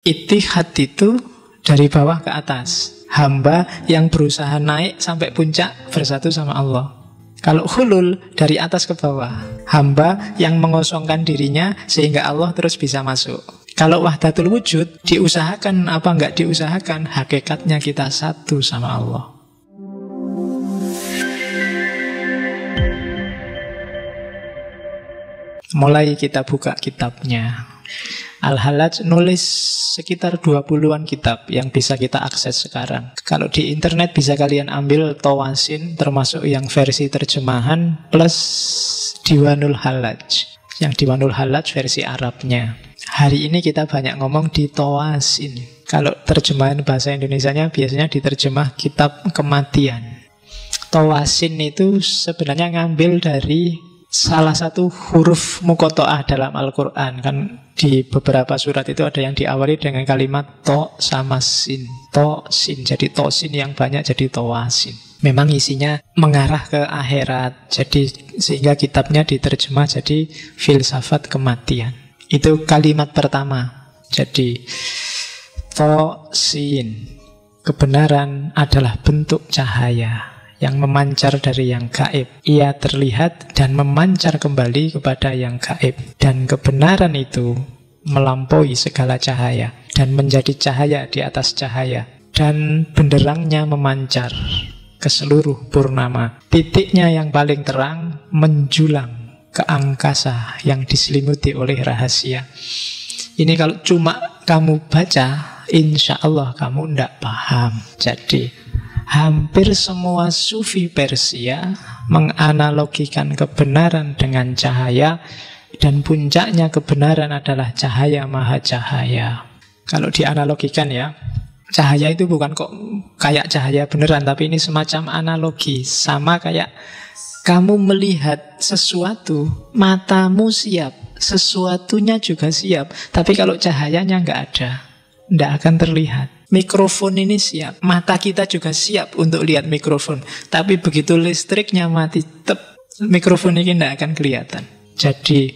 Ittihad itu dari bawah ke atas. Hamba yang berusaha naik sampai puncak bersatu sama Allah. Kalau hulul dari atas ke bawah. Hamba yang mengosongkan dirinya sehingga Allah terus bisa masuk. Kalau wahdatul wujud, diusahakan apa enggak diusahakan, hakikatnya kita satu sama Allah. Mulai kita buka kitabnya. Al-Hallaj nulis sekitar 20-an kitab yang bisa kita akses sekarang. Kalau di internet bisa kalian ambil Tawasin, termasuk yang versi terjemahan, plus Diwanul Hallaj. Yang Diwanul Hallaj versi Arabnya. Hari ini kita banyak ngomong di Tawasin. Kalau terjemahan bahasa Indonesianya biasanya diterjemah kitab kematian. Tawasin itu sebenarnya ngambil dari salah satu huruf muqatta'ah dalam Al-Quran. Kan di beberapa surat itu ada yang diawali dengan kalimat to sama sin. To, sin. Jadi to, sin yang banyak jadi tawasin. Memang isinya mengarah ke akhirat. Jadi sehingga kitabnya diterjemah jadi filsafat kematian. Itu kalimat pertama. Jadi to, sin. Kebenaran adalah bentuk cahaya yang memancar dari yang gaib. Ia terlihat dan memancar kembali kepada yang gaib. Dan kebenaran itu melampaui segala cahaya dan menjadi cahaya di atas cahaya. Dan benderangnya memancar ke seluruh purnama. Titiknya yang paling terang menjulang ke angkasa yang diselimuti oleh rahasia. Ini kalau cuma kamu baca, insya Allah kamu tidak paham. Jadi hampir semua sufi Persia menganalogikan kebenaran dengan cahaya, dan puncaknya kebenaran adalah cahaya maha cahaya. Kalau dianalogikan ya, cahaya itu bukan kok kayak cahaya beneran, tapi ini semacam analogi. Sama kayak kamu melihat sesuatu, matamu siap, sesuatunya juga siap. Tapi kalau cahayanya nggak ada, nggak akan terlihat. Mikrofon ini siap, mata kita juga siap untuk lihat mikrofon. Tapi begitu listriknya mati, mikrofon ini tidak akan kelihatan. Jadi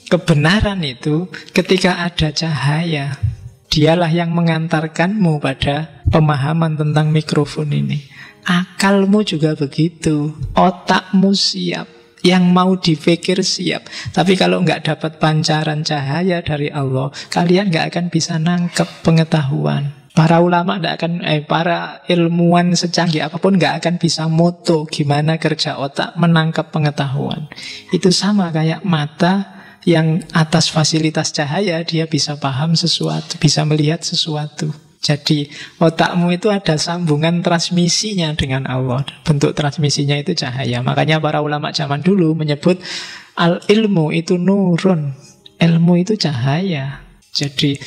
kebenaran itu ketika ada cahaya, dialah yang mengantarkanmu pada pemahaman tentang mikrofon ini. Akalmu juga begitu, otakmu siap, yang mau dipikir siap. Tapi kalau nggak dapat pancaran cahaya dari Allah, kalian nggak akan bisa nangkep pengetahuan. Para ulama nggak akan, para ilmuwan secanggih apapun nggak akan bisa moto gimana kerja otak menangkap pengetahuan. Itu sama kayak mata yang atas fasilitas cahaya dia bisa paham sesuatu, bisa melihat sesuatu. Jadi otakmu itu ada sambungan transmisinya dengan Allah. Bentuk transmisinya itu cahaya. Makanya para ulama zaman dulu menyebut al-ilmu itu nurun. Ilmu itu cahaya. Jadi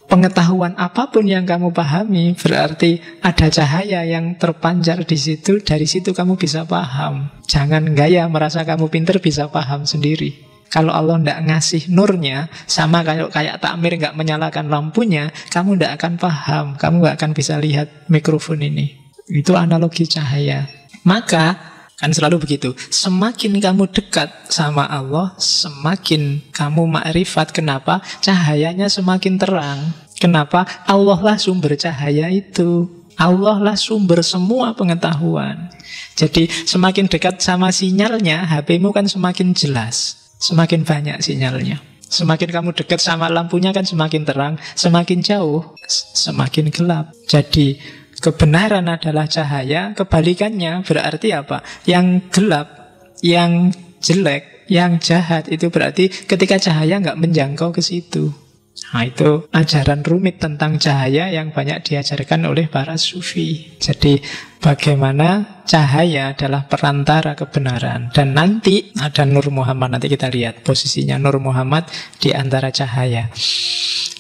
pengetahuan apapun yang kamu pahami berarti ada cahaya yang terpancar di situ. Dari situ kamu bisa paham. Jangan gaya merasa kamu pinter bisa paham sendiri. Kalau Allah tidak ngasih nurnya, sama kayak takmir nggak menyalakan lampunya, kamu tidak akan paham, kamu nggak akan bisa lihat mikrofon ini. Itu analogi cahaya. Maka kan selalu begitu. Semakin kamu dekat sama Allah, semakin kamu makrifat. Kenapa? Cahayanya semakin terang. Kenapa? Allah lah sumber cahaya itu. Allah lah sumber semua pengetahuan. Jadi semakin dekat sama sinyalnya, HP-mu kan semakin jelas. Semakin banyak sinyalnya. Semakin kamu dekat sama lampunya kan semakin terang. Semakin jauh, semakin gelap. Jadi kebenaran adalah cahaya. Kebalikannya berarti apa? Yang gelap, yang jelek, yang jahat, itu berarti ketika cahaya nggak menjangkau ke situ. Nah, itu ajaran rumit tentang cahaya yang banyak diajarkan oleh para sufi. Jadi bagaimana cahaya adalah perantara kebenaran. Dan nanti ada Nur Muhammad. Nanti kita lihat posisinya Nur Muhammad di antara cahaya.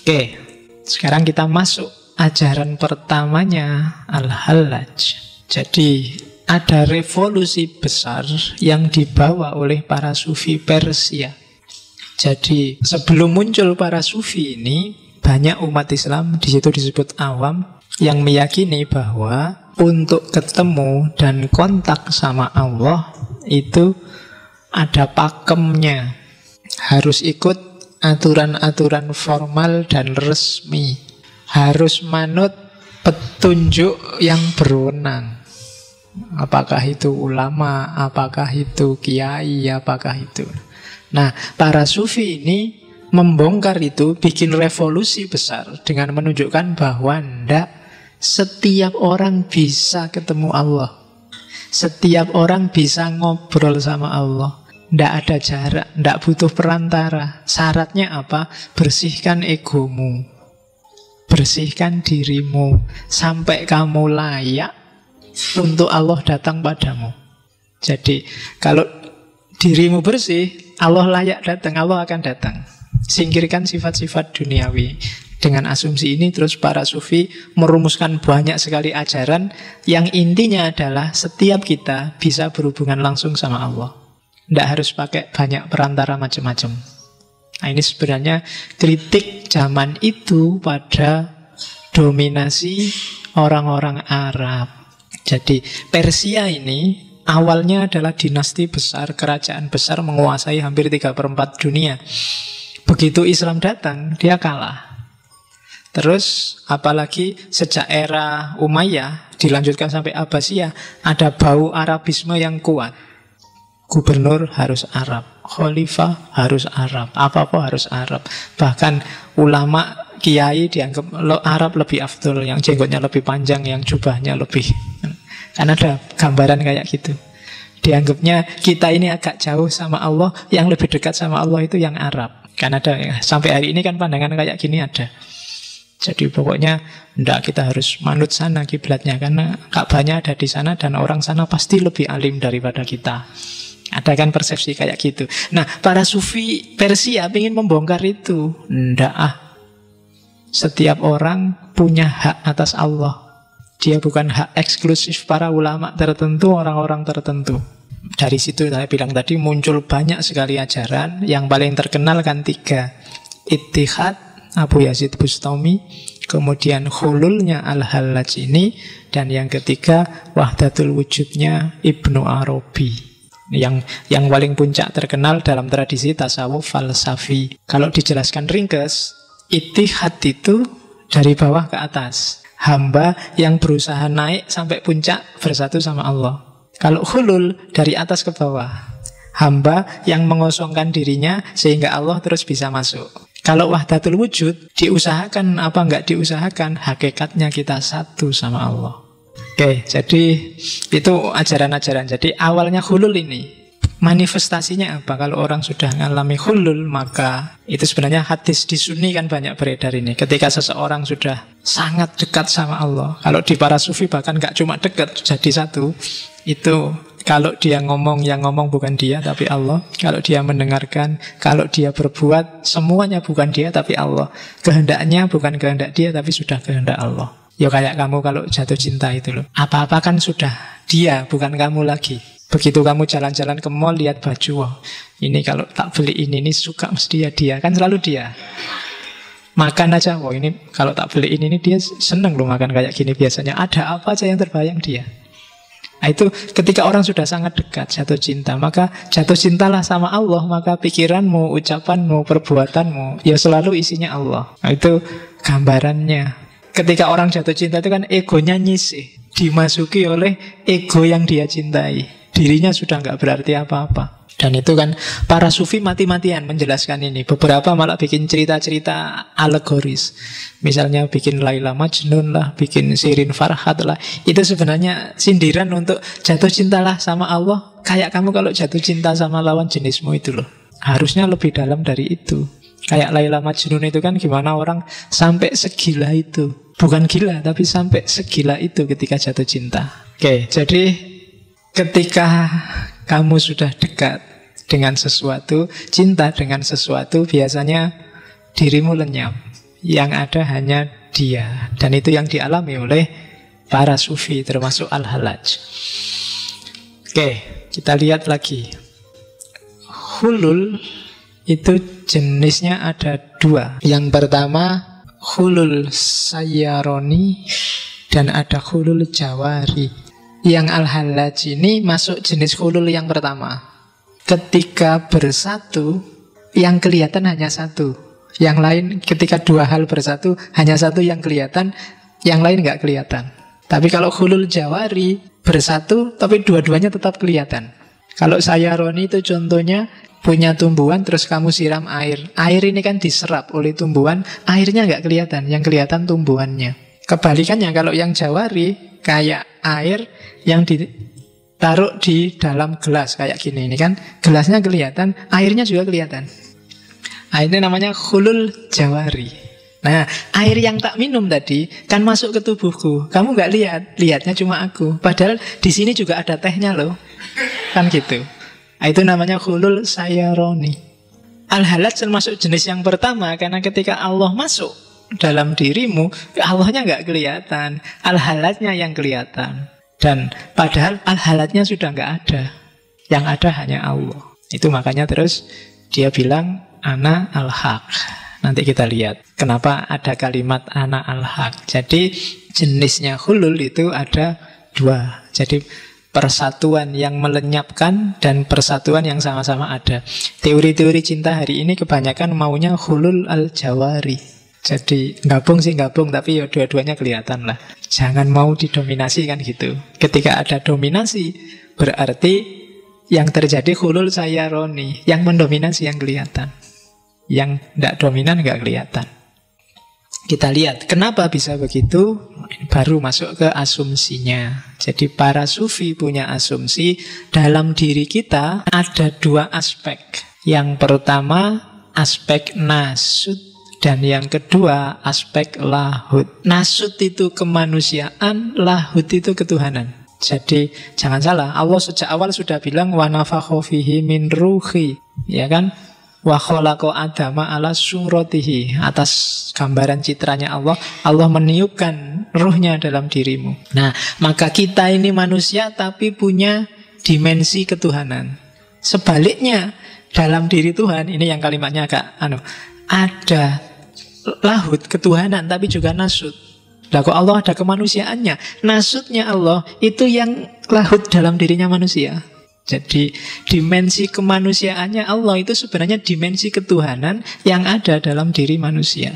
Oke, sekarang kita masuk ajaran pertamanya Al-Hallaj. Jadi ada revolusi besar yang dibawa oleh para sufi Persia. Jadi sebelum muncul para sufi ini, banyak umat Islam, di situ disebut awam, yang meyakini bahwa untuk ketemu dan kontak sama Allah itu ada pakemnya. Harus ikut aturan-aturan formal dan resmi. harus manut petunjuk yang berwenang. Apakah itu ulama, apakah itu kiai, apakah itu. Nah, para sufi ini membongkar itu, bikin revolusi besar dengan menunjukkan bahwa ndak, setiap orang bisa ketemu Allah. Setiap orang bisa ngobrol sama Allah. Ndak ada jarak, ndak butuh perantara. Syaratnya apa? Bersihkan egomu, bersihkan dirimu, sampai kamu layak untuk Allah datang padamu. Jadi kalau dirimu bersih, Allah layak datang, Allah akan datang. Singkirkan sifat-sifat duniawi. Dengan asumsi ini terus para sufi merumuskan banyak sekali ajaran yang intinya adalah setiap kita bisa berhubungan langsung sama Allah. Tidak harus pakai banyak perantara macam-macam. Nah, ini sebenarnya kritik zaman itu pada dominasi orang-orang Arab. Jadi Persia ini awalnya adalah dinasti besar, kerajaan besar menguasai hampir 3/4 dunia. Begitu Islam datang, dia kalah. Terus apalagi sejak era Umayyah dilanjutkan sampai Abbasiyah, ada bau Arabisme yang kuat. Gubernur harus Arab, khalifah harus Arab, apa-apa harus Arab. Bahkan ulama, kiai dianggap Arab lebih afdol, yang jenggotnya lebih panjang, yang jubahnya lebih. Kan ada gambaran kayak gitu. Dianggapnya kita ini agak jauh sama Allah, yang lebih dekat sama Allah itu yang Arab. Kan ada ya. Sampai hari ini kan pandangan kayak gini ada. Jadi pokoknya enggak, kita harus manut sana kiblatnya, karena Ka'bahnya ada di sana dan orang sana pasti lebih alim daripada kita. Ada kan persepsi kayak gitu. Nah, para sufi Persia ingin membongkar itu. Enggak setiap orang punya hak atas Allah. Dia bukan hak eksklusif para ulama tertentu, orang-orang tertentu. Dari situ saya bilang tadi muncul banyak sekali ajaran. Yang paling terkenal kan 3. Ittihad Abu Yazid Bustami, kemudian hululnya Al-Hallaj ini, dan yang ketiga wahdatul wujudnya Ibnu Arabi. Yang paling puncak terkenal dalam tradisi tasawuf falsafi. Kalau dijelaskan ringkas, ittihad itu dari bawah ke atas. Hamba yang berusaha naik sampai puncak bersatu sama Allah. Kalau hulul dari atas ke bawah, hamba yang mengosongkan dirinya sehingga Allah terus bisa masuk. Kalau wahdatul wujud, diusahakan apa enggak diusahakan, hakikatnya kita satu sama Allah. Oke, jadi itu ajaran-ajaran. Jadi awalnya hulul ini, manifestasinya apa? Kalau orang sudah mengalami hulul, maka itu sebenarnya hadis di Sunni kan banyak beredar ini. Ketika seseorang sudah sangat dekat sama Allah, kalau di para sufi bahkan enggak cuma dekat, jadi satu. Itu kalau dia ngomong, yang ngomong bukan dia tapi Allah. Kalau dia mendengarkan, kalau dia berbuat, semuanya bukan dia tapi Allah. Kehendaknya bukan kehendak dia tapi sudah kehendak Allah. Ya kayak kamu kalau jatuh cinta itu loh, apa-apa kan sudah dia, bukan kamu lagi. Begitu kamu jalan-jalan ke mall, lihat baju, wah, ini kalau tak beli ini suka mesti ya dia. Kan selalu dia. Makan aja, wah ini kalau tak beli ini dia seneng loh makan kayak gini biasanya. Ada apa aja yang terbayang dia. Nah, itu ketika orang sudah sangat dekat jatuh cinta, maka jatuh cintalah sama Allah, maka pikiranmu, ucapanmu, perbuatanmu ya selalu isinya Allah. Nah, itu gambarannya. Ketika orang jatuh cinta itu kan egonya nyisih, dimasuki oleh ego yang dia cintai. Dirinya sudah nggak berarti apa-apa. Dan itu kan para sufi mati-matian menjelaskan ini. Beberapa malah bikin cerita-cerita alegoris. Misalnya bikin Laila Majnun lah, bikin Shirin Farhat lah. Itu sebenarnya sindiran untuk jatuh cintalah sama Allah. Kayak kamu kalau jatuh cinta sama lawan jenismu itu loh. Harusnya lebih dalam dari itu. Kayak Laila Majnun itu kan gimana orang sampai segila itu. Bukan gila, tapi sampai segila itu ketika jatuh cinta. Oke, jadi ketika kamu sudah dekat dengan sesuatu, cinta dengan sesuatu, biasanya dirimu lenyap. Yang ada hanya dia. Dan itu yang dialami oleh para sufi, termasuk Al-Hallaj. Oke, kita lihat lagi. Hulul itu jenisnya ada 2. Yang pertama hulul sayyaroni, dan ada hulul jawari. Yang Al-Hallaj ini masuk jenis hulul yang pertama. Ketika bersatu, yang kelihatan hanya satu, Yang lain ketika dua hal bersatu, hanya satu yang kelihatan, yang lain nggak kelihatan. Tapi kalau hulul jawari bersatu, tapi dua-duanya tetap kelihatan. Kalau sayaroni itu contohnya, punya tumbuhan terus kamu siram air. Air ini kan diserap oleh tumbuhan, airnya nggak kelihatan, yang kelihatan tumbuhannya. Kebalikannya kalau yang jawari, kayak air yang ditaruh di dalam gelas kayak gini. Ini kan gelasnya kelihatan, airnya juga kelihatan. Nah, ini namanya hulul jawari. Nah, air yang tak minum tadi kan masuk ke tubuhku. Kamu nggak lihat, lihatnya cuma aku. Padahal di sini juga ada tehnya loh. Kan gitu. Nah, itu namanya hulul sayaroni. Al-halat termasuk jenis yang pertama, karena ketika Allah masuk dalam dirimu, Allahnya nggak kelihatan, al-halatnya yang kelihatan. Dan padahal al-halatnya sudah nggak ada. Yang ada hanya Allah. Itu makanya terus dia bilang ana al-haq. Nanti kita lihat kenapa ada kalimat ana al-haq. Jadi jenisnya hulul itu ada dua. Jadi persatuan yang melenyapkan dan persatuan yang sama-sama ada. Teori-teori cinta hari ini kebanyakan maunya hulul al-jawari. Jadi gabung sih gabung, tapi ya dua-duanya kelihatan lah. Jangan mau didominasi kan gitu. Ketika ada dominasi berarti yang terjadi hulul sayaroni, yang mendominasi yang kelihatan. Yang tidak dominan nggak kelihatan. Kita lihat kenapa bisa begitu. Baru masuk ke asumsinya. Jadi para sufi punya asumsi dalam diri kita ada dua aspek. Yang pertama aspek nasut, dan yang kedua aspek lahud. Nasut itu kemanusiaan, lahud itu ketuhanan. Jadi jangan salah, Allah sejak awal sudah bilang wa nafakha fihi min ruhi, ya kan? Wa khalaqa adama ala suratihi. Atas gambaran citranya Allah, Allah meniupkan ruhnya dalam dirimu. Nah, maka kita ini manusia tapi punya dimensi ketuhanan. Sebaliknya, dalam diri Tuhan, ini yang kalimatnya agak ada lahud ketuhanan tapi juga nasut. Lah kok Allah ada kemanusiaannya? Nasutnya Allah itu yang lahud dalam dirinya manusia. Jadi dimensi kemanusiaannya Allah itu sebenarnya dimensi ketuhanan yang ada dalam diri manusia.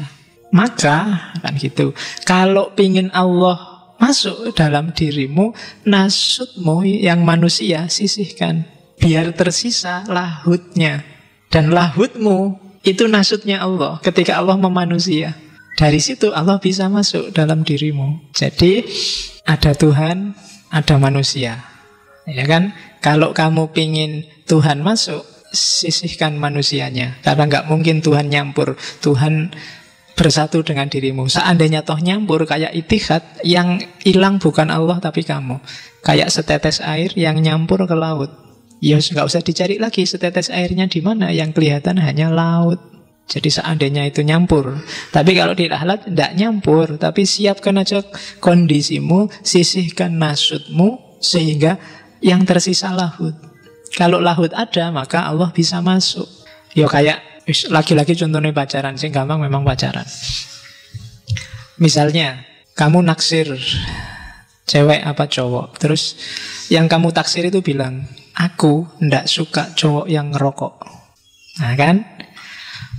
Maka kan gitu, kalau pingin Allah masuk dalam dirimu, nasutmu yang manusia sisihkan, biar tersisa lahudnya. Dan lahudmu itu nasutnya Allah ketika Allah memanusia. Dari situ Allah bisa masuk dalam dirimu. Jadi ada Tuhan, ada manusia, ya kan? Kalau kamu pingin Tuhan masuk, sisihkan manusianya. Karena nggak mungkin Tuhan nyampur. Tuhan bersatu dengan dirimu. Seandainya toh nyampur kayak itihad, yang hilang bukan Allah tapi kamu. Kayak setetes air yang nyampur ke laut. Ya nggak usah dicari lagi setetes airnya di mana. Yang kelihatan hanya laut. Jadi seandainya itu nyampur. Tapi kalau di lahlat tidak nyampur. Tapi siapkan aja kondisimu, sisihkan nasutmu, sehingga yang tersisa lahud. Kalau lahud ada, maka Allah bisa masuk. Ya kayak laki-laki contohnya pacaran, sing gampang memang pacaran. Misalnya kamu naksir cewek apa cowok, terus yang kamu taksir itu bilang, aku ndak suka cowok yang ngerokok. Nah kan?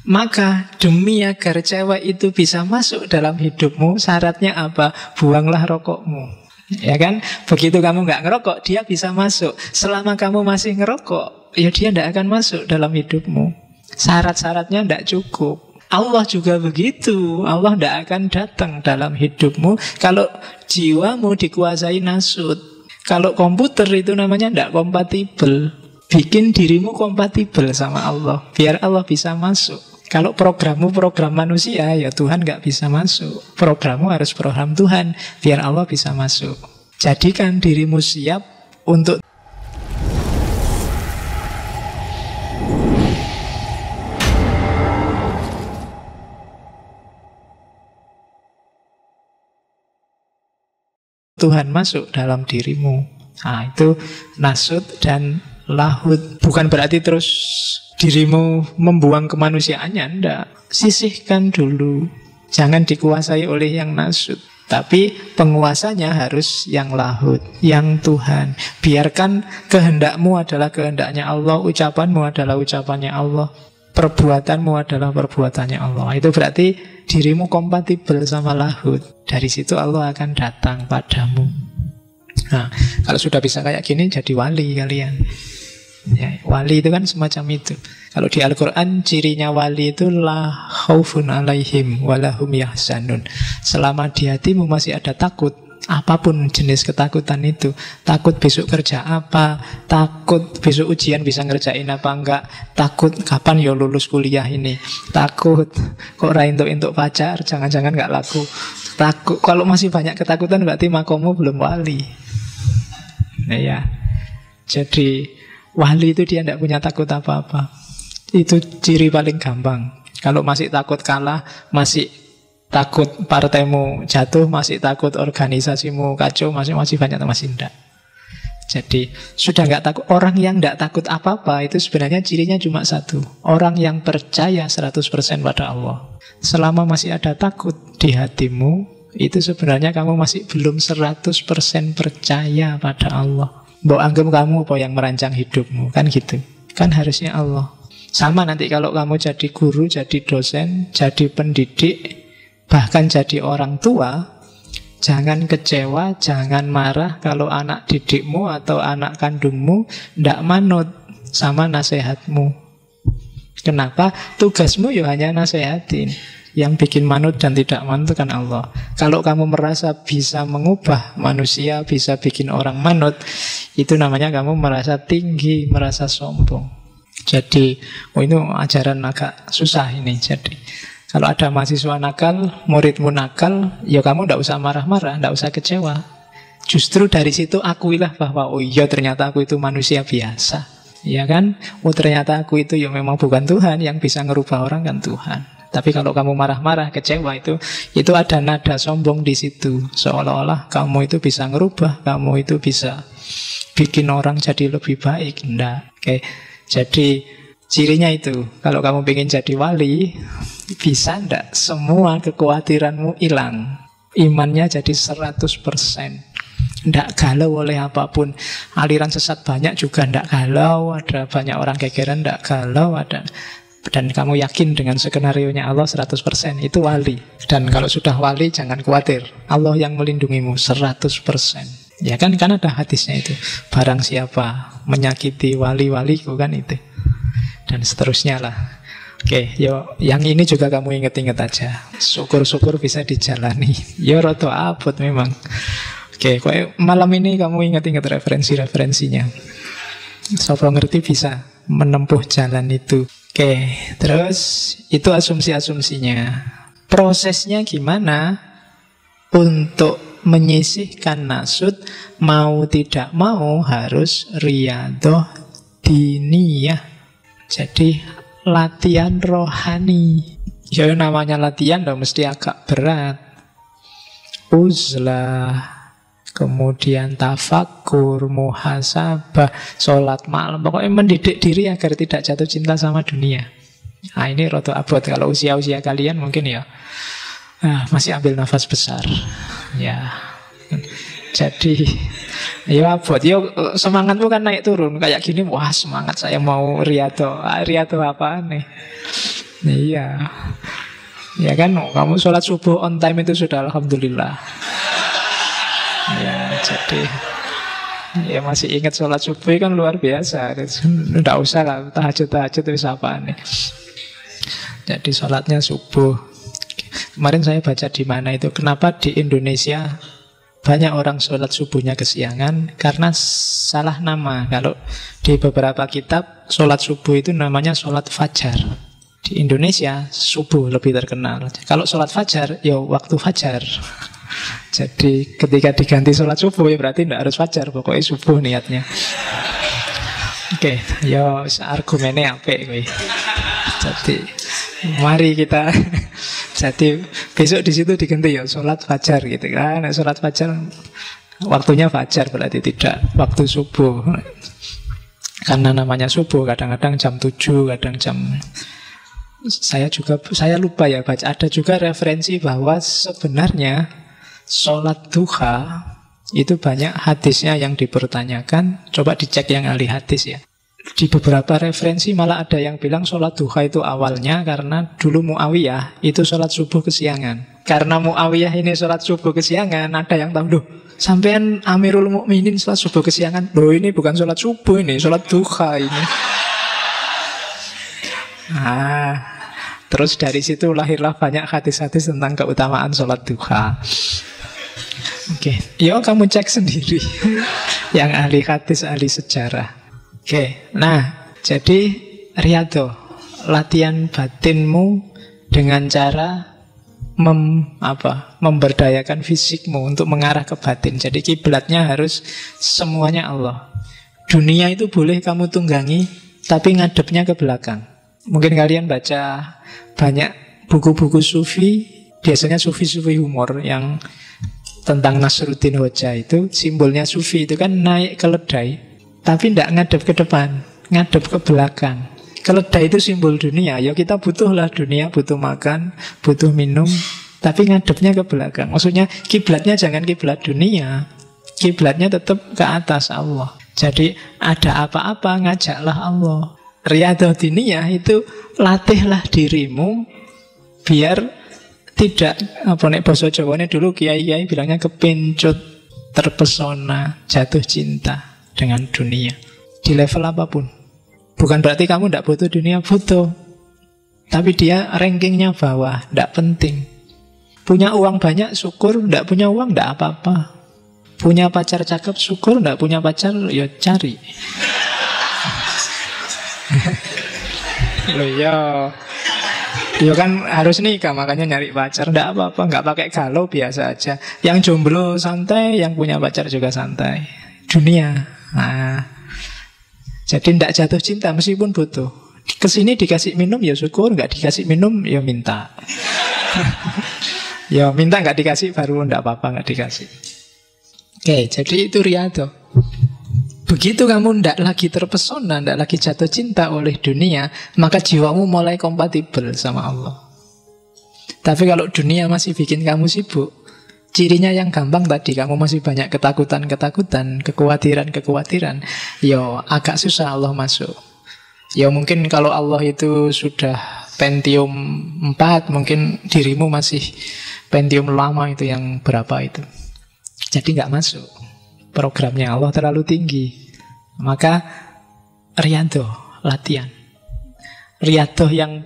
Maka demi agar cewek itu bisa masuk dalam hidupmu, syaratnya apa? Buanglah rokokmu. Ya kan? Begitu kamu nggak ngerokok, dia bisa masuk. Selama kamu masih ngerokok, ya dia tidak akan masuk dalam hidupmu. Syarat-syaratnya tidak cukup. Allah juga begitu. Allah tidak akan datang dalam hidupmu kalau jiwamu dikuasai nasut. Kalau komputer itu namanya tidak kompatibel. Bikin dirimu kompatibel sama Allah, biar Allah bisa masuk. Kalau programmu program manusia, ya Tuhan nggak bisa masuk. Programmu harus program Tuhan, biar Allah bisa masuk. Jadikan dirimu siap untuk Tuhan masuk dalam dirimu. Nah, itu nasut dan lahud. Bukan berarti terus dirimu membuang kemanusiaannya, enggak. Sisihkan dulu. Jangan dikuasai oleh yang nasut. Tapi penguasanya harus yang lahud, yang Tuhan. Biarkan kehendakmu adalah kehendaknya Allah, ucapanmu adalah ucapannya Allah. perbuatanmu adalah perbuatannya Allah. Itu berarti dirimu kompatibel sama lahud. Dari situ Allah akan datang padamu. Nah, kalau sudah bisa kayak gini, jadi wali kalian. Ya, wali itu kan semacam itu. Kalau di Al-Quran cirinya wali itu la khaufun alaihim walahum yahzanun. Selama di hatimu masih ada takut, apapun jenis ketakutan itu, takut besok kerja apa, takut besok ujian bisa ngerjain apa enggak, takut kapan ya lulus kuliah ini, takut kok ra entuk pacar, jangan-jangan enggak laku, takut. Kalau masih banyak ketakutan berarti makomu belum wali. Nah ya, jadi wali itu dia tidak punya takut apa-apa. Itu ciri paling gampang. Kalau masih takut kalah, masih takut partaimu jatuh, masih takut organisasimu kacau, masih banyak, masih tidak. Jadi sudah nggak takut. Orang yang tidak takut apa-apa itu sebenarnya cirinya cuma satu. Orang yang percaya 100% pada Allah. Selama masih ada takut di hatimu, itu sebenarnya kamu masih belum 100% percaya pada Allah. Mbok anggap kamu apa yang merancang hidupmu, kan gitu. Kan harusnya Allah. Sama nanti kalau kamu jadi guru, jadi dosen, jadi pendidik, bahkan jadi orang tua, jangan kecewa, jangan marah kalau anak didikmu atau anak kandungmu tidak manut sama nasihatmu. Kenapa? Tugasmu ya hanya nasihatin. Yang bikin manut dan tidak manut kan Allah. Kalau kamu merasa bisa mengubah manusia, bisa bikin orang manut, itu namanya kamu merasa tinggi, merasa sombong. Jadi, itu ajaran agak susah ini. Jadi, kalau ada mahasiswa nakal, muridmu nakal, ya kamu tidak usah marah-marah, tidak usah kecewa. Justru dari situ akuilah bahwa oh iya ternyata aku itu manusia biasa. Ya kan? Oh ternyata aku itu ya memang bukan Tuhan, yang bisa ngerubah orang kan Tuhan. Tapi kalau kamu marah-marah, kecewa itu ada nada sombong di situ. Seolah-olah kamu itu bisa ngerubah, kamu itu bisa bikin orang jadi lebih baik. Enggak. Oke. Jadi cirinya itu, kalau kamu ingin jadi wali, bisa enggak semua kekhawatiranmu hilang, imannya jadi 100%, enggak galau oleh apapun. Aliran sesat banyak juga enggak galau, ada banyak orang gegeran enggak galau, ada. Dan kamu yakin dengan skenarionya Allah 100%, itu wali. Dan kalau sudah wali jangan khawatir, Allah yang melindungimu 100%. Ya kan ada hadisnya itu. Barang siapa menyakiti wali-waliku, kan itu. Dan seterusnya lah. Oke, yo yang ini juga kamu inget-inget aja. Syukur-syukur bisa dijalani. Yo roto abot memang. Oke, malam ini kamu inget-inget referensi-referensinya. Sopo ngerti bisa menempuh jalan itu. Oke, terus itu asumsi-asumsinya. Prosesnya gimana untuk menyisihkan nasut, mau tidak mau harus riyadhah diniyah. Jadi latihan rohani. Ya namanya latihan dong mesti agak berat. Uzlah, kemudian tafakur, muhasabah, sholat malam. Pokoknya mendidik diri agar tidak jatuh cinta sama dunia. Nah ini roto abot. Kalau usia-usia kalian mungkin ya masih ambil nafas besar. Ya, jadi ya abot. Yo semangatmu kan naik turun kayak gini. Wah semangat saya mau riyadhah. Riyadhah apa nih? Iya. Ya kan kamu sholat subuh on time itu sudah alhamdulillah. Ya jadi ya masih ingat sholat subuh kan luar biasa. Tidak usah lah tahajud itu apa nih. Jadi sholatnya subuh. Kemarin saya baca di mana itu, kenapa di Indonesia banyak orang sholat subuhnya kesiangan, karena salah nama. Kalau di beberapa kitab sholat subuh itu namanya sholat fajar. Di Indonesia subuh lebih terkenal. Kalau sholat fajar ya waktu fajar. Jadi ketika diganti sholat subuh ya berarti tidak harus fajar, pokoknya subuh niatnya. Oke, ya argumennya apik kowe. Jadi mari kita jadi besok di situ diganti ya sholat fajar gitu kan. Sholat fajar waktunya fajar berarti tidak waktu subuh. Karena namanya subuh kadang-kadang jam 7, kadang jam saya lupa ya baca. Ada juga referensi bahwa sebenarnya sholat duha itu banyak hadisnya yang dipertanyakan. Coba dicek yang ahli hadis ya. Di beberapa referensi malah ada yang bilang sholat duha itu awalnya karena dulu Muawiyah itu sholat subuh kesiangan. Karena Muawiyah ini sholat subuh kesiangan, ada yang tahu, loh, sampean Amirul Mukminin sholat subuh kesiangan. Loh, ini bukan sholat subuh, ini sholat duha ini. Terus dari situ lahirlah banyak hadis-hadis tentang keutamaan sholat duha. Oke, yuk kamu cek sendiri. Yang ahli hadis, ahli sejarah. Oke, nah jadi riyadhah, latihan batinmu dengan cara memberdayakan fisikmu untuk mengarah ke batin. Jadi kiblatnya harus semuanya Allah. Dunia itu boleh kamu tunggangi, tapi ngadepnya ke belakang. Mungkin kalian baca banyak buku-buku sufi, biasanya sufi-sufi humor yang tentang Nasruddin Hoja itu, simbolnya sufi itu kan naik keledai, tapi tidak ngadep ke depan, ngadep ke belakang. Keledai itu simbol dunia. Ya kita butuhlah dunia, butuh makan, butuh minum, tapi ngadepnya ke belakang. Maksudnya kiblatnya jangan kiblat dunia, kiblatnya tetap ke atas Allah. Jadi ada apa-apa ngajaklah Allah. Riyadhah diniyah itu latihlah dirimu biar tidak nek basa Jawane dulu kiai-kiai bilangnya kepincut, terpesona, jatuh cinta dengan dunia di level apapun. Bukan berarti kamu tidak butuh dunia, butuh. Tapi dia rankingnya bawah, tidak penting. Punya uang banyak, syukur. Tidak punya uang, tidak apa-apa. Punya pacar cakep, syukur. Tidak punya pacar, ya cari. Loh ya, ya kan harus nikah, makanya nyari pacar. Tidak apa-apa, nggak pakai galau, biasa aja. Yang jomblo santai, yang punya pacar juga santai. Dunia. Jadi tidak jatuh cinta meskipun butuh. Kesini dikasih minum ya syukur, nggak dikasih minum ya minta. Ya minta, nggak dikasih baru tidak apa-apa, nggak dikasih. Oke, jadi itu riyadhah. Begitu kamu tidak lagi terpesona, tidak lagi jatuh cinta oleh dunia, maka jiwamu mulai kompatibel sama Allah. Tapi kalau dunia masih bikin kamu sibuk, cirinya yang gampang tadi, kamu masih banyak ketakutan-ketakutan, kekhawatiran-kekhawatiran, yo agak susah Allah masuk. Ya mungkin kalau Allah itu sudah Pentium 4, mungkin dirimu masih Pentium lama itu yang berapa itu. Jadi nggak masuk. Programnya Allah terlalu tinggi. Maka riyadhah, latihan. Riyadhah yang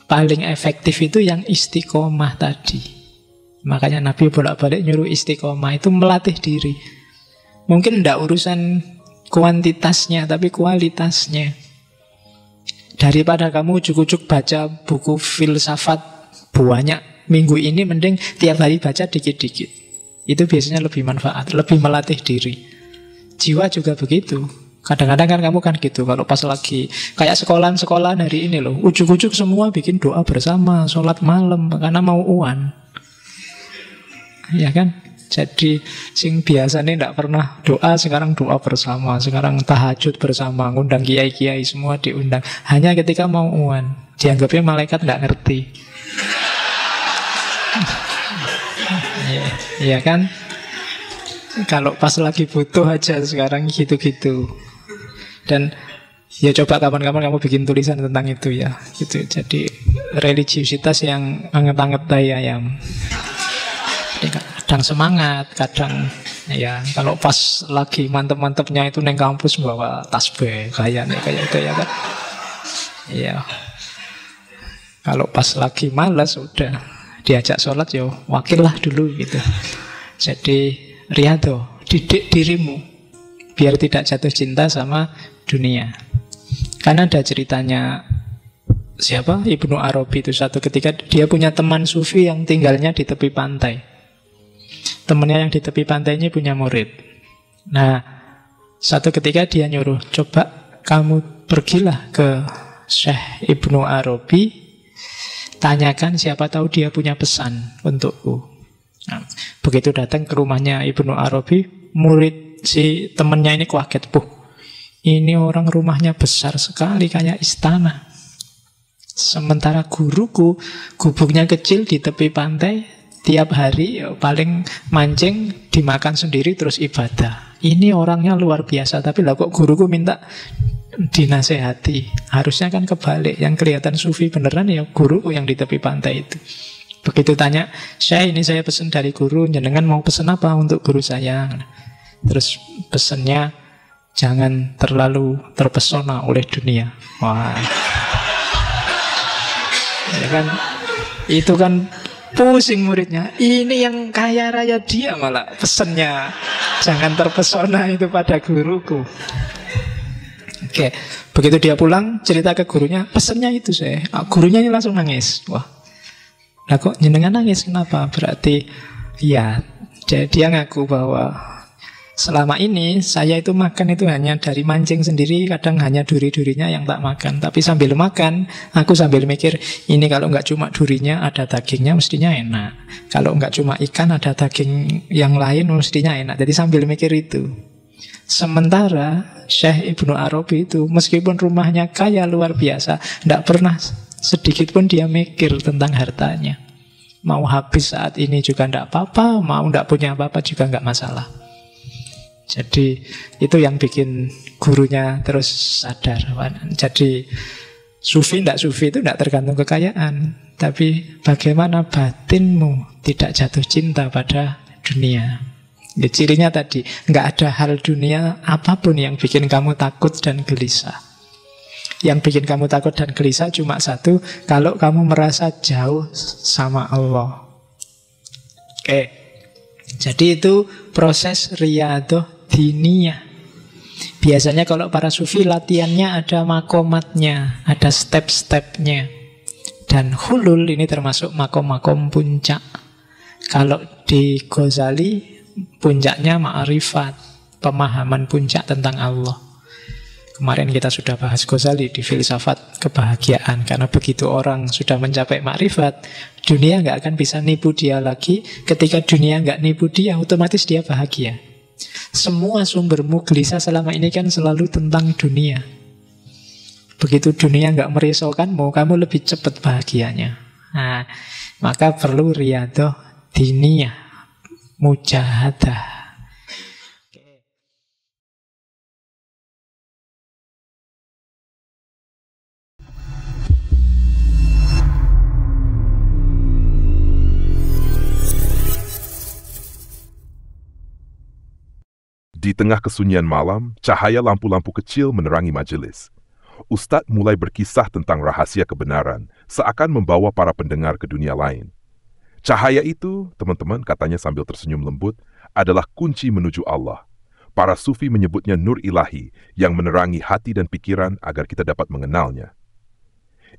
paling efektif itu yang istiqomah tadi. Makanya Nabi bolak-balik nyuruh istiqomah, itu melatih diri. Mungkin tidak urusan kuantitasnya, tapi kualitasnya. Daripada kamu ujuk-ujuk baca buku filsafat banyak minggu ini, mending tiap hari baca dikit-dikit. Itu biasanya lebih manfaat, lebih melatih diri. Jiwa juga begitu. Kadang-kadang kan kamu kan gitu, kalau pas lagi kayak sekolahan hari ini loh, ujuk-ujuk semua bikin doa bersama, sholat malam, karena mau uan. Ya kan? Jadi sing biasanya tidak pernah doa, sekarang doa bersama, sekarang tahajud bersama, ngundang kiai-kiai semua diundang. Hanya ketika mau uan, dianggapnya malaikat tidak ngerti. Iya kan? Kalau pas lagi butuh aja sekarang gitu-gitu. Dan ya coba kapan-kapan kamu bikin tulisan tentang itu ya. Gitu. Jadi religiusitas yang anget-anget ayam. Kadang semangat, kadang ya kalau pas lagi mantep-mantepnya itu neng kampus bawa tasbih kayak itu ya kan. Iya. Kalau pas lagi malas udah diajak sholat ya wakil lah dulu gitu. Jadi riyadhah, didik dirimu biar tidak jatuh cinta sama dunia. Karena ada ceritanya siapa? Ibnu Arabi itu satu ketika dia punya teman sufi yang tinggalnya di tepi pantai. Temannya yang di tepi pantai ini punya murid. Nah, satu ketika dia nyuruh, coba kamu pergilah ke Syekh Ibnu Arabi, tanyakan siapa tahu dia punya pesan untukku. Nah, begitu datang ke rumahnya Ibnu Arabi, murid si temannya ini kaget, ini orang rumahnya besar sekali kayak istana. Sementara guruku gubuknya kecil di tepi pantai, Tiap hari ya, paling mancing, dimakan sendiri terus ibadah. Ini orangnya luar biasa, tapi lah kok guruku minta dinasehati. Harusnya kan kebalik, yang kelihatan sufi beneran ya guruku yang di tepi pantai itu. Begitu tanya, ini saya pesen dari guru, jenengan mau pesen apa untuk guru saya? Terus pesennya, jangan terlalu terpesona oleh dunia. Wah, ya kan, itu kan pusing muridnya. Ini yang kaya raya dia malah pesennya, jangan terpesona itu pada guruku. Oke, begitu dia pulang cerita ke gurunya, pesennya itu saya. Gurunya ini langsung nangis. Wah, lah kok jenengan nangis kenapa? Berarti ya, jadi dia ngaku bahwa selama ini saya itu makan itu hanya dari mancing sendiri, kadang hanya duri-durinya yang tak makan. Tapi sambil makan, aku sambil mikir, ini kalau nggak cuma durinya, ada dagingnya mestinya enak. Kalau nggak cuma ikan, ada daging yang lain mestinya enak. Jadi sambil mikir itu. Sementara Syekh Ibnu Arabi itu, meskipun rumahnya kaya luar biasa, tidak pernah sedikit pun dia mikir tentang hartanya. Mau habis saat ini juga tidak apa-apa, mau tidak punya apa-apa juga nggak masalah. Jadi itu yang bikin gurunya terus sadar. Jadi sufi tidak sufi itu tidak tergantung kekayaan, tapi bagaimana batinmu tidak jatuh cinta pada dunia. Ya, cirinya tadi, nggak ada hal dunia apapun yang bikin kamu takut dan gelisah. Yang bikin kamu takut dan gelisah cuma satu, kalau kamu merasa jauh sama Allah. Oke, jadi itu proses riyadhah diniyah. Biasanya kalau para sufi latihannya ada makomatnya, ada step-stepnya. Dan hulul ini termasuk makom-makom puncak. Kalau di Ghazali, puncaknya ma'rifat, pemahaman puncak tentang Allah. Kemarin kita sudah bahas Ghazali di filsafat kebahagiaan. Karena begitu orang sudah mencapai ma'rifat, dunia nggak akan bisa nipu dia lagi. Ketika dunia nggak nipu dia, otomatis dia bahagia. Semua sumbermu gelisah selama ini kan selalu tentang dunia. Begitu dunia nggak merisaukanmu, kamu lebih cepat bahagianya. Nah, maka perlu riyadhah diniyah, mujahadah. Di tengah kesunyian malam, cahaya lampu-lampu kecil menerangi majelis. Ustadz mulai berkisah tentang rahasia kebenaran, seakan membawa para pendengar ke dunia lain. Cahaya itu, teman-teman, katanya sambil tersenyum lembut, adalah kunci menuju Allah. Para sufi menyebutnya nur ilahi yang menerangi hati dan pikiran agar kita dapat mengenalnya.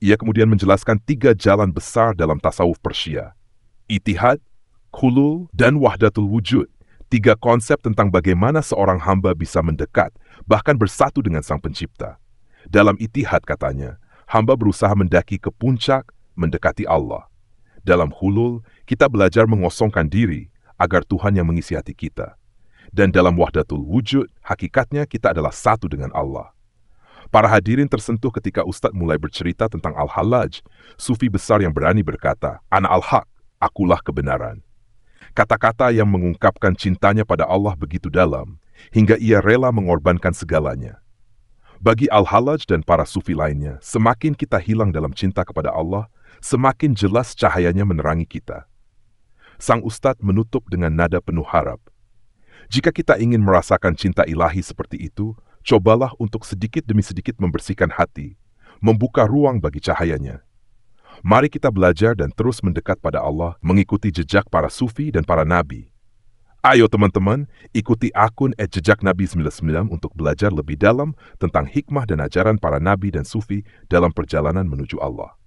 Ia kemudian menjelaskan 3 jalan besar dalam tasawuf Persia. Itihad, khulul, dan wahdatul wujud. 3 konsep tentang bagaimana seorang hamba bisa mendekat, bahkan bersatu dengan Sang Pencipta. Dalam itihad katanya, hamba berusaha mendaki ke puncak, mendekati Allah. Dalam khulul, kita belajar mengosongkan diri agar Tuhan yang mengisi hati kita. Dan dalam wahdatul wujud, hakikatnya kita adalah satu dengan Allah. Para hadirin tersentuh ketika Ustadz mulai bercerita tentang Al-Hallaj, sufi besar yang berani berkata, Ana al-haq, akulah kebenaran. Kata-kata yang mengungkapkan cintanya pada Allah begitu dalam, hingga ia rela mengorbankan segalanya. Bagi Al-Hallaj dan para sufi lainnya, semakin kita hilang dalam cinta kepada Allah, semakin jelas cahayanya menerangi kita. Sang Ustadz menutup dengan nada penuh harap. Jika kita ingin merasakan cinta ilahi seperti itu, cobalah untuk sedikit demi sedikit membersihkan hati, membuka ruang bagi cahayanya. Mari kita belajar dan terus mendekat pada Allah, mengikuti jejak para sufi dan para nabi. Ayo teman-teman, ikuti akun @jejaknabi99 untuk belajar lebih dalam tentang hikmah dan ajaran para nabi dan sufi dalam perjalanan menuju Allah.